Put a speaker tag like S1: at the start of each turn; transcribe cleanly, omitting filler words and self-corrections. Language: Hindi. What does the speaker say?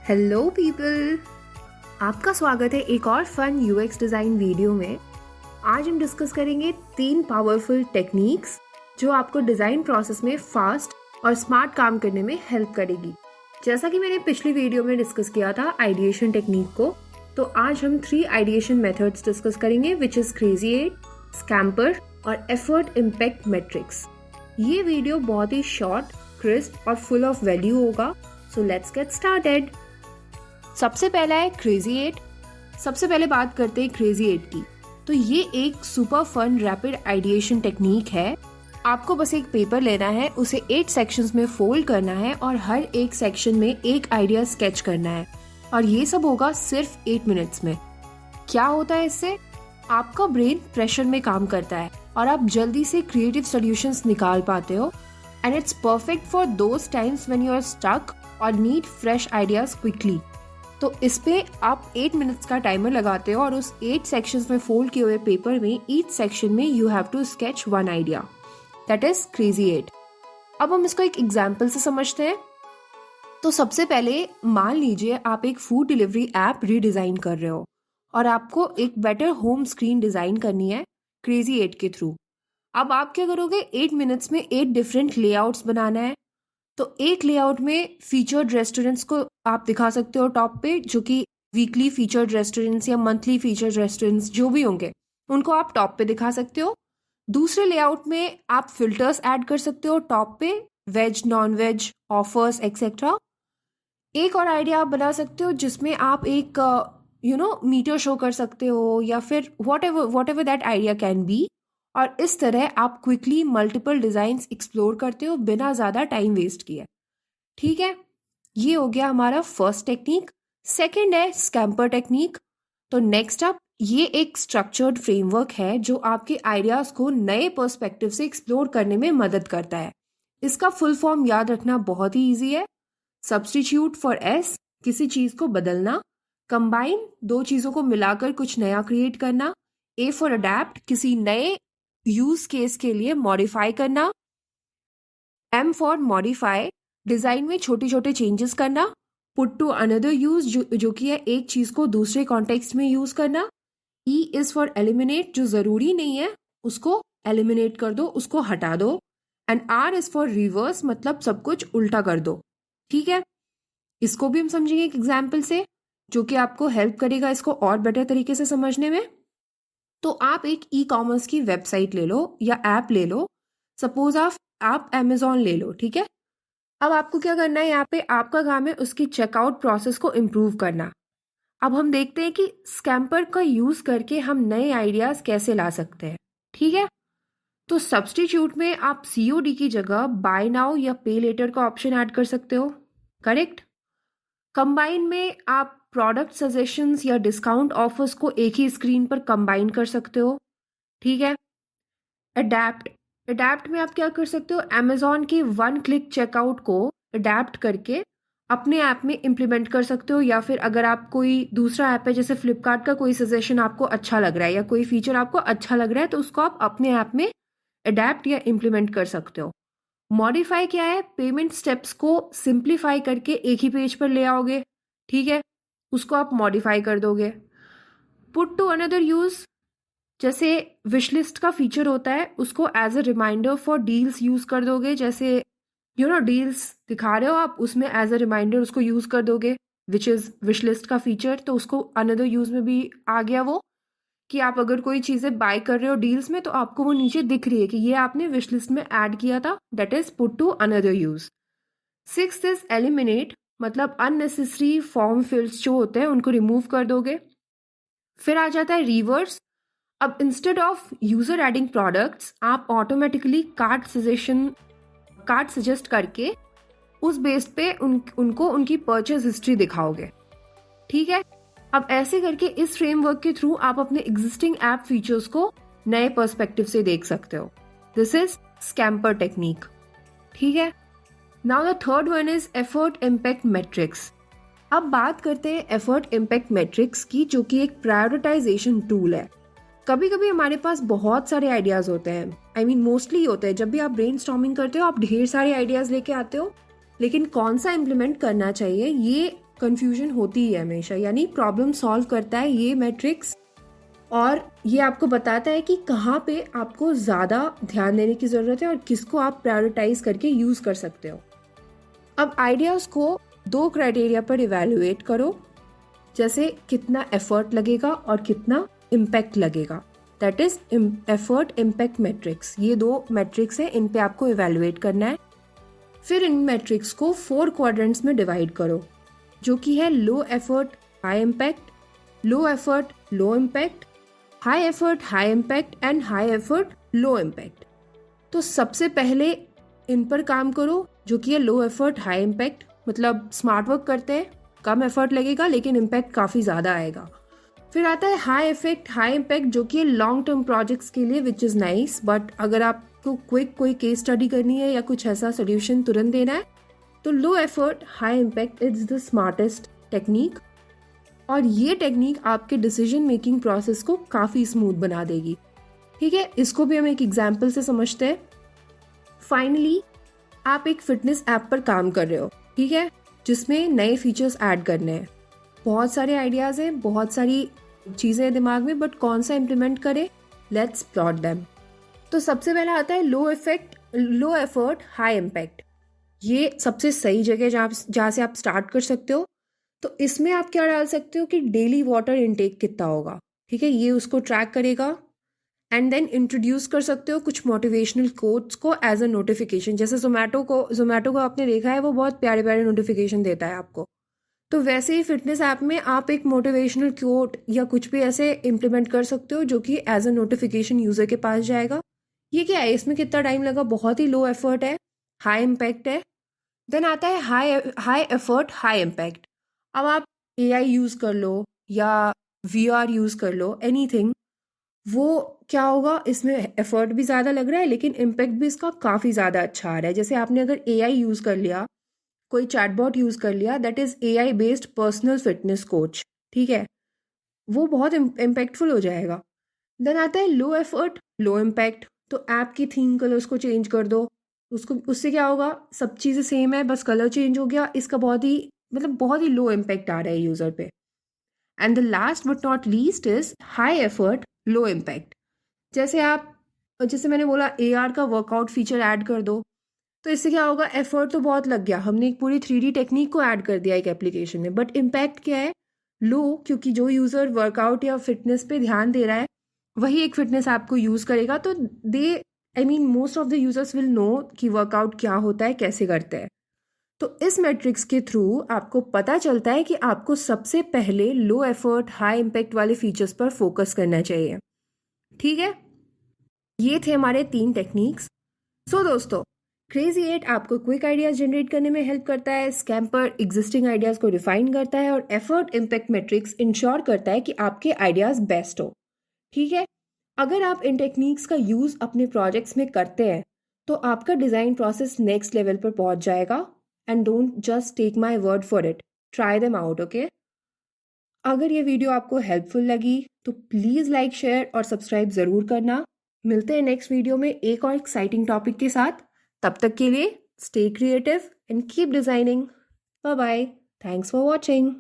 S1: हेलो पीपल, आपका स्वागत है एक और फन यूएक्स डिज़ाइन वीडियो में। आज हम डिस्कस करेंगे 3 पावरफुल टेक्निक्स जो आपको डिज़ाइन प्रोसेस में फास्ट और स्मार्ट काम करने में हेल्प करेगी। जैसा कि मैंने पिछली वीडियो में डिस्कस किया था आइडिएशन टेक्निक को, तो आज हम 3 आइडिएशन मेथड्स डिस्कस करेंगे विच इज़ क्रेजी 8, स्कैम्पर और एफर्ट इम्पैक्ट मैट्रिक्स। ये वीडियो बहुत ही शॉर्ट, क्रिस्प और फुल ऑफ वैल्यू होगा, सो लेट्स गेट स्टार्टेड। सबसे पहला है क्रेजी 8। सबसे पहले बात करते हैं क्रेजी 8 की। तो ये एक super fun rapid ideation technique है। आपको बस एक पेपर लेना है, उसे 8 सेक्शंस में फोल्ड करना है और हर एक सेक्शन में एक आइडिया स्केच करना है, और ये सब होगा सिर्फ 8 मिनट्स में। क्या होता है इससे? आपका ब्रेन प्रेशर में काम करता है और आप जल्दी से क्रिएटिव सॉल्यूशंस निकाल पाते हो, and it's perfect for those times when you are stuck और नीड फ्रेश आइडियाज क्विकली। तो इस पे आप 8 मिनट्स का टाइमर लगाते हो और उस 8 सेक्शंस में फोल्ड किए हुए पेपर में ईच सेक्शन में you have to sketch 1 idea. That is crazy 8। अब हम इसको एक एग्जांपल से समझते हैं। तो सबसे पहले मान लीजिए आप एक फूड डिलीवरी ऐप रीडिजाइन कर रहे हो और आपको एक बेटर होम स्क्रीन डिजाइन करनी है क्रेजी 8 के थ्रू। अब आप क्या करोगे? 8 मिनट्स में 8 डिफरेंट लेआउट्स बनाना है। तो एक लेआउट में फीचर्ड रेस्टोरेंट्स को आप दिखा सकते हो टॉप पे, जो कि वीकली फीचर्ड रेस्टोरेंट्स या मंथली फीचर्ड रेस्टोरेंट्स जो भी होंगे उनको आप टॉप पे दिखा सकते हो। दूसरे लेआउट में आप फिल्टर्स ऐड कर सकते हो टॉप पे, veg, non veg, offers etcetera. एक और आइडिया आप बना सकते हो जिसमें आप एक मीटर शो कर सकते हो, या फिर what ever that idea can be. और इस तरह आप क्विकली मल्टीपल डिजाइन्स एक्सप्लोर करते हो बिना ज़्यादा टाइम वेस्ट किए। ठीक है, ये हो गया हमारा फर्स्ट टेक्निक। सेकंड है स्कैम्पर टेक्निक। तो नेक्स्ट अप, ये एक स्ट्रक्चर्ड फ्रेमवर्क है जो आपके आइडियाज़ को नए पर्सपेक्टिव से एक्सप्लोर करने में मदद करता है। इसका फुल फॉर्म याद रखना बहुत ही ईजी है। सब्स्टिट्यूट फॉर एस, किसी चीज़ को बदलना। कंबाइन, 2 चीज़ों को मिलाकर कुछ नया क्रिएट करना। ए फॉर अडेप्ट, किसी नए यूज केस के लिए मॉडिफाई करना। एम फॉर मॉडिफाई, डिजाइन में छोटे छोटे चेंजेस करना। पुट टू अनदर यूज, जो कि है एक चीज को दूसरे कॉन्टेक्स्ट में यूज करना। ई इज फॉर एलिमिनेट, जो जरूरी नहीं है उसको एलिमिनेट कर दो, उसको हटा दो। And R is for reverse, मतलब सब कुछ उल्टा कर दो। ठीक है, इसको भी हम समझेंगे एक एग्जाम्पल से, जो कि आपको हेल्प करेगा इसको और बेटर तरीके से समझने में। तो आप एक ई कॉमर्स की वेबसाइट ले लो या ऐप ले लो। सपोज आप अमेजोन ले लो, ठीक है। अब आपको क्या करना है, यहाँ पे आपका काम है उसकी चेकआउट प्रोसेस को इम्प्रूव करना। अब हम देखते हैं कि स्कैम्पर का यूज करके हम नए आइडियाज कैसे ला सकते हैं। ठीक है, तो सब्स्टिट्यूट में आप सीओडी की जगह बाय नाउ या पे लेटर का ऑप्शन ऐड कर सकते हो। करेक्ट। कंबाइन में आप प्रोडक्ट सजेशंस या डिस्काउंट ऑफर्स को एक ही स्क्रीन पर कंबाइन कर सकते हो। ठीक है। अडेप्ट में आप क्या कर सकते हो, अमेजोन के 1 क्लिक चेकआउट को अडेप्ट करके अपने ऐप में इम्प्लीमेंट कर सकते हो। या फिर अगर आप कोई दूसरा ऐप है, जैसे फ्लिपकार्ट का कोई सजेशन आपको अच्छा लग रहा है या कोई फीचर आपको अच्छा लग रहा है, तो उसको आप अपने ऐप में अडेप्ट या इम्प्लीमेंट कर सकते हो। मॉडिफाई क्या है, पेमेंट स्टेप्स को सिंप्लीफाई करके एक ही पेज पर ले आओगे। ठीक है, उसको आप मॉडिफाई कर दोगे। पुट टू अनदर यूज, जैसे विश लिस्ट का फीचर होता है, उसको as a reminder for deals use कर दोगे। जैसे डील्स दिखा रहे हो आप, उसमें एज अ रिमाइंडर उसको यूज कर दोगे, विच इज विश लिस्ट का फीचर। तो उसको अनदर यूज में भी आ गया वो, कि आप अगर कोई चीजें बाय कर रहे हो डील्स में, तो आपको वो नीचे दिख रही है कि ये आपने विश लिस्ट में ऐड किया था। That is put to another use. 6th is eliminate, मतलब अननेसेसरी फॉर्म फिल्स जो होते हैं उनको रिमूव कर दोगे। फिर आ जाता है रिवर्स। अब instead of user adding products, आप ऑटोमेटिकली कार्ड सजेस्ट करके उस बेस पे उनको उनकी परचेज हिस्ट्री दिखाओगे। ठीक है, अब ऐसे करके इस फ्रेमवर्क के थ्रू आप अपने एग्जिस्टिंग ऐप फीचर्स को नए पर्सपेक्टिव से देख सकते हो। This is scamper technique. ठीक है, now the third one is effort impact matrix. अब बात करते हैं एफर्ट इम्पैक्ट मैट्रिक्स की, जो कि एक प्रायोरिटाइजेशन टूल है। कभी कभी हमारे पास बहुत सारे आइडियाज होते हैं, मोस्टली होते हैं। जब भी आप ब्रेनस्टॉर्मिंग करते हो, आप ढेर सारे आइडियाज लेके आते हो, लेकिन कौन सा इम्प्लीमेंट करना चाहिए ये कंफ्यूजन होती ही है हमेशा, यानी प्रॉब्लम सॉल्व करता है ये मैट्रिक्स, और ये आपको बताता है कि कहाँ पे आपको ज़्यादा ध्यान देने की ज़रूरत है और किसको आप प्रायोरिटाइज करके यूज़ कर सकते हो। अब आइडियाज़ को 2 क्राइटेरिया पर इवैल्यूएट करो, जैसे कितना एफर्ट लगेगा और कितना इम्पैक्ट लगेगा, that is effort impact matrix. ये 2 मैट्रिक्स हैं, इन पे आपको इवैल्यूएट करना है। फिर इन मैट्रिक्स को 4 क्वाड्रेंट्स में डिवाइड करो, जो कि है low effort high impact, low effort low impact, high effort high impact and high effort low impact. तो सबसे पहले इन पर काम करो, जो कि है लो एफर्ट हाई इम्पैक्ट, मतलब स्मार्ट वर्क करते हैं, कम एफर्ट लगेगा लेकिन इम्पैक्ट काफ़ी ज़्यादा आएगा। फिर आता है हाई इफेक्ट हाई इम्पैक्ट, जो कि लॉन्ग टर्म प्रोजेक्ट्स के लिए, विच इज़ नाइस, बट अगर आपको क्विक कोई केस स्टडी करनी है या कुछ ऐसा सोल्यूशन तुरंत देना है, तो low effort high impact is the smartest technique, और ये टेक्निक आपके डिसीजन मेकिंग प्रोसेस को काफ़ी स्मूथ बना देगी। ठीक है, इसको भी हम एक एग्जाम्पल से समझते हैं। फाइनली आप एक फिटनेस ऐप पर काम कर रहे हो, ठीक है, जिसमें नए फीचर्स ऐड करने हैं। बहुत सारे आइडियाज़ हैं, बहुत सारी चीज़ें हैं दिमाग में, बट कौन सा इम्प्लीमेंट करें, लेट्स प्लॉट देम। तो सबसे पहला आता है लो एफर्ट हाई इम्पैक्ट। ये सबसे सही जगह जहाँ से आप स्टार्ट कर सकते हो। तो इसमें आप क्या डाल सकते हो कि डेली वाटर इनटेक कितना होगा, ठीक है, ये उसको ट्रैक करेगा। एंड देन इंट्रोड्यूस कर सकते हो कुछ मोटिवेशनल कोट्स को एज अ नोटिफिकेशन, जैसे जोमेटो को आपने देखा है, वो बहुत प्यारे प्यारे नोटिफिकेशन देता है आपको। तो वैसे ही फिटनेस ऐप में आप एक मोटिवेशनल कोट या कुछ भी ऐसे इम्प्लीमेंट कर सकते हो, जो कि एज अ नोटिफिकेशन यूज़र के पास जाएगा। ये क्या है, इसमें कितना टाइम लगा, बहुत ही लो एफर्ट है, हाई इम्पैक्ट है। देन आता है हाई एफर्ट हाई इम्पैक्ट। अब आप AI यूज़ कर लो या VR यूज़ कर लो, एनीथिंग, वो क्या होगा, इसमें एफर्ट भी ज़्यादा लग रहा है लेकिन इम्पैक्ट भी इसका काफ़ी ज़्यादा अच्छा आ रहा है। जैसे आपने अगर AI यूज़ कर लिया, कोई चैटबॉट यूज़ कर लिया, that is AI based personal fitness coach, ठीक है, वो बहुत इम्पैक्टफुल हो जाएगा। देन आता है लो एफर्ट लो इम्पैक्ट। तो ऐप की थीम कलर्स को चेंज कर दो, उससे क्या होगा, सब चीज़ें सेम है, बस कलर चेंज हो गया, इसका बहुत ही लो इम्पैक्ट आ रहा है यूज़र पे। And the last but not least is high effort low impact. जैसे मैंने बोला, AR का वर्कआउट फीचर ऐड कर दो, तो इससे क्या होगा, एफर्ट तो बहुत लग गया, हमने एक पूरी 3D टेक्निक को ऐड कर दिया एक एप्लीकेशन में, बट इम्पैक्ट क्या है, लो, क्योंकि जो यूज़र वर्कआउट या फिटनेस पे ध्यान दे रहा है वही एक फिटनेस ऐप को यूज़ करेगा, तो most of the users will know कि वर्कआउट क्या होता है, कैसे करते हैं। तो इस मैट्रिक्स के थ्रू आपको पता चलता है कि आपको सबसे पहले लो एफर्ट हाई इम्पैक्ट वाले फीचर्स पर फोकस करना चाहिए। ठीक है, ये थे हमारे 3 टेक्निक्स। सो दोस्तों, क्रेजी 8 आपको क्विक आइडियाज जनरेट करने में हेल्प करता है, स्कैम्पर एग्जिस्टिंग आइडियाज को रिफाइन करता है, और एफर्ट इम्पैक्ट मैट्रिक्स इंश्योर करता है कि आपके आइडियाज बेस्ट हो। ठीक है, अगर आप इन टेक्निक्स का यूज़ अपने प्रोजेक्ट्स में करते हैं तो आपका डिज़ाइन प्रोसेस नेक्स्ट लेवल पर पहुंच जाएगा। And don't just take my word for it, try them out, okay. अगर ये वीडियो आपको हेल्पफुल लगी तो प्लीज़ लाइक शेयर और सब्सक्राइब ज़रूर करना। मिलते हैं नेक्स्ट वीडियो में एक और एक्साइटिंग टॉपिक के साथ। तब तक के लिए stay creative and keep designing. Bye bye, thanks for watching.